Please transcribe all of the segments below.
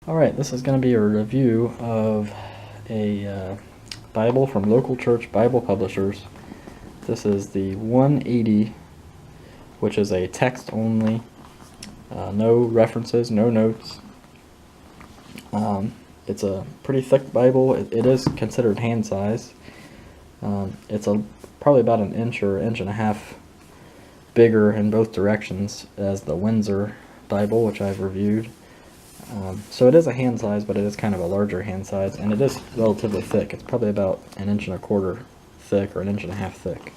Alright, this is going to be a review of a Bible from Local Church Bible Publishers. This is the 180, which is a text-only, no references, no notes. It's a pretty thick Bible. It is considered hand size. It's probably about an inch or inch and a half bigger in both directions as the Windsor Bible, which I've reviewed. So it is a hand size, but it is kind of a larger hand size, and it is relatively thick. It's probably about an inch and a quarter thick, or an inch and a half thick.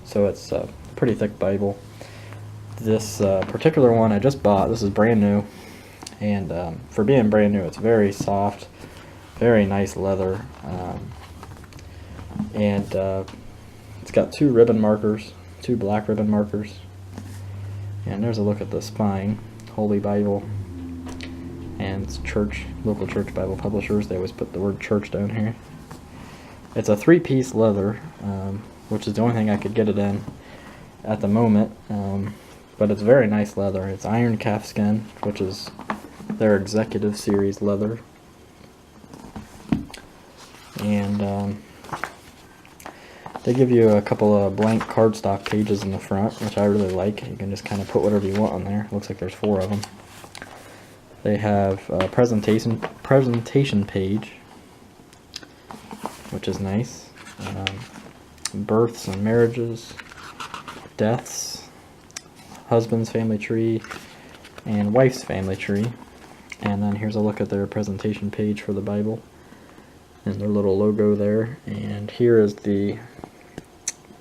So it's a pretty thick Bible. This particular one I just bought, this is brand new, and for being brand new, it's very soft, very nice leather, and it's got two ribbon markers, two black ribbon markers, and there's a look at the spine. Holy Bible. And it's Local Church Bible Publishers. They always put the word church down here. It's a 3-piece leather, which is the only thing I could get it in at the moment. But it's very nice leather. It's iron calfskin, which is their executive series leather. And they give you a couple of blank cardstock pages in the front, which I really like. You can just kind of put whatever you want on there. Looks like there's 4 of them. They have a presentation page, which is nice. Births and marriages, deaths, husband's family tree, and wife's family tree. And then here's a look at their presentation page for the Bible, and their little logo there. And here is the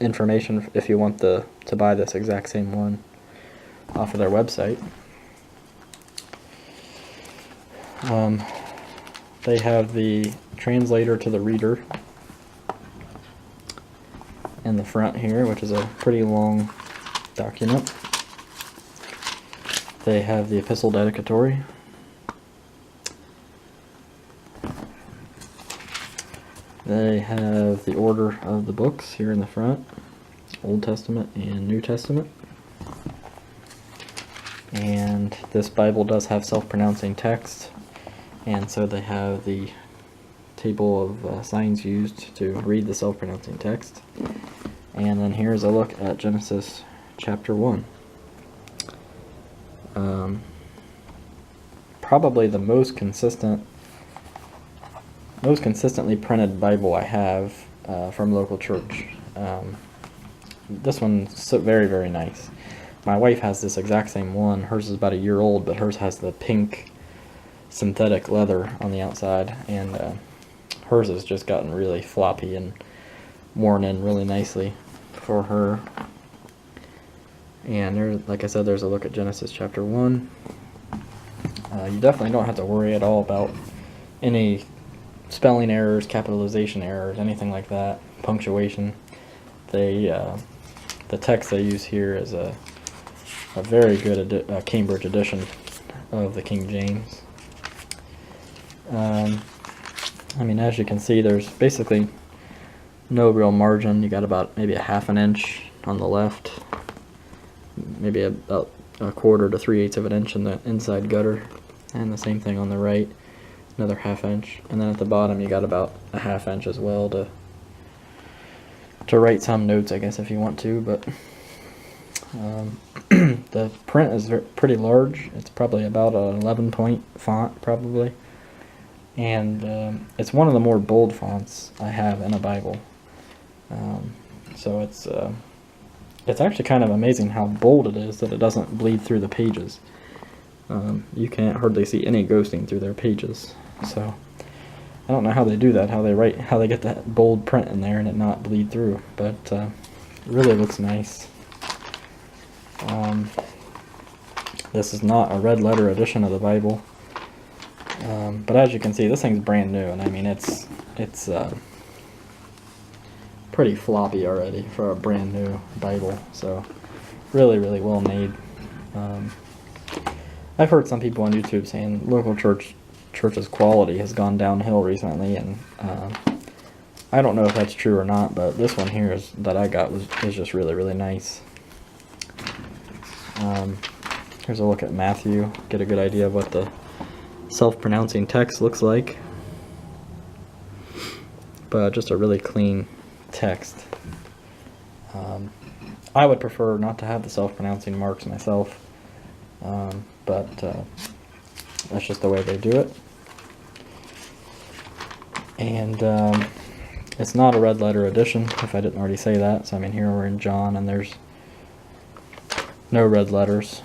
information if you want to buy this exact same one off of their website. They have the translator to the reader in the front here, which is a pretty long document. They have the epistle dedicatory. They have the order of the books here in the front, Old Testament and New Testament. And this Bible does have self-pronouncing text. And so they have the table of signs used to read the self-pronouncing text. And then here's a look at Genesis chapter 1. Probably the most consistently printed Bible I have from Local Church. This one's very, very nice. My wife has this exact same one. Hers is about a year old, but hers has the pink synthetic leather on the outside, and hers has just gotten really floppy and worn in really nicely for her. And there, like I said, there's a look at Genesis chapter 1. You definitely don't have to worry at all about any spelling errors, capitalization errors, anything like that, punctuation. The text they use here is a very good Cambridge edition of the King James. I mean, as you can see, there's basically no real margin. You got about maybe a half an inch on the left, maybe about a quarter to 3/8 of an inch in the inside gutter, and the same thing on the right, another half inch. And then at the bottom you got about a half inch as well to write some notes, I guess, if you want to. But the print is pretty large. It's probably about an 11-point font, probably. And it's one of the more bold fonts I have in a Bible. So it's actually kind of amazing how bold it is that it doesn't bleed through the pages. You can't hardly see any ghosting through their pages. So I don't know how they do that, how they get that bold print in there and it not bleed through. But it really looks nice. This is not a red letter edition of the Bible. But as you can see, this thing's brand new, and I mean it's pretty floppy already for a brand new Bible. So really, really well made. I've heard some people on YouTube saying Local Church's quality has gone downhill recently, and I don't know if that's true or not, but this one here that I got is just really, really nice. Here's a look at Matthew, get a good idea of what the self-pronouncing text looks like, but just a really clean text. I would prefer not to have the self-pronouncing marks myself, but that's just the way they do it. And it's not a red letter edition, if I didn't already say that. So I mean, here we're in John, and there's no red letters.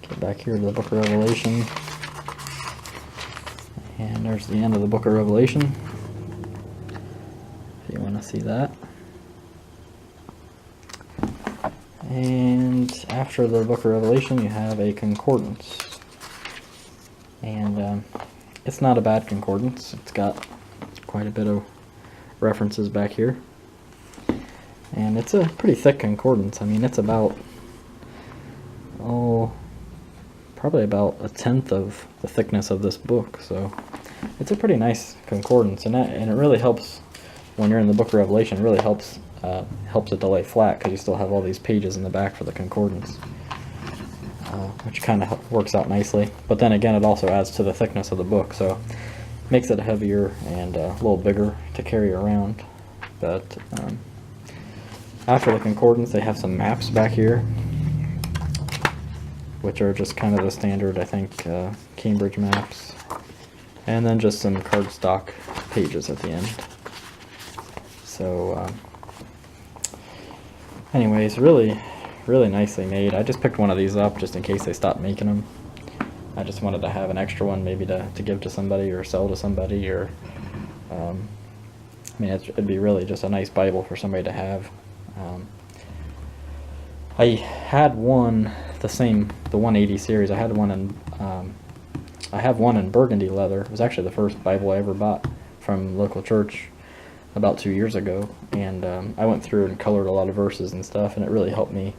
Get back here to the Book of Revelation, and there's the end of the Book of Revelation, if you want to see that. And after the Book of Revelation, you have a concordance, and it's not a bad concordance. It's got quite a bit of references back here, and it's a pretty thick concordance. I mean, it's about probably about 1/10 of the thickness of this book, so it's a pretty nice concordance, and it really helps when you're in the Book of Revelation. It really helps it to lay flat, because you still have all these pages in the back for the concordance, which kind of works out nicely. But then again, it also adds to the thickness of the book, so makes it heavier and a little bigger to carry around. But after the concordance, they have some maps back here, which are just kind of the standard, I think, Cambridge maps, and then just some cardstock pages at the end. So anyways, really nicely made. I just picked one of these up just in case they stopped making them. I just wanted to have an extra one, maybe to give to somebody or sell to somebody, or I mean, it'd be really just a nice Bible for somebody to have. I had one, the 180 series. I had one in I have one in burgundy leather. It was actually the first Bible I ever bought from local church about 2 years ago, and I went through and colored a lot of verses and stuff, and it really helped me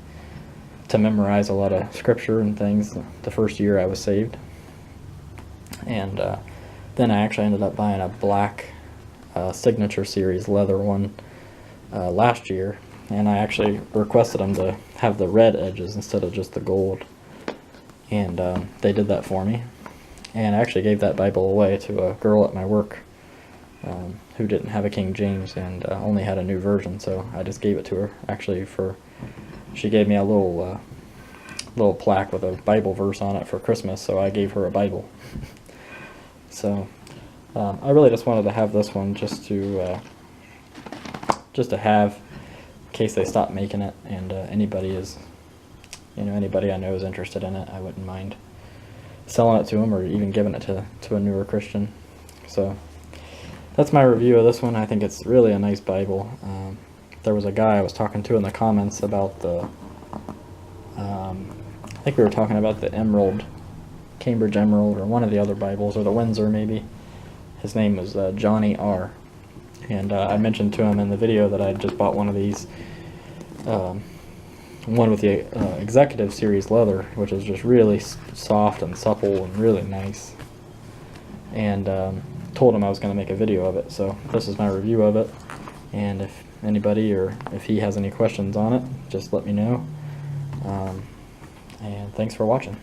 to memorize a lot of scripture and things the first year I was saved. And then I actually ended up buying a black signature series leather one last year, and I actually requested them to have the red edges instead of just the gold, and they did that for me. And I actually gave that Bible away to a girl at my work who didn't have a King James and only had a New Version, so I just gave it to her. Actually, she gave me a little plaque with a Bible verse on it for Christmas, so I gave her a Bible. So I really just wanted to have this one just to have in case they stop making it, and anybody I know is interested in it. I wouldn't mind selling it to them, or even giving it to a newer Christian. So that's my review of this one. I think it's really a nice Bible. There was a guy I was talking to in the comments about the I think we were talking about the Emerald, Cambridge Emerald, or one of the other Bibles, or the Windsor maybe. His name was Johnny R. And I mentioned to him in the video that I just bought one of these, one with the Executive Series leather, which is just really soft and supple and really nice. And told him I was going to make a video of it, so this is my review of it. And if anybody, or if he has any questions on it, just let me know. And thanks for watching.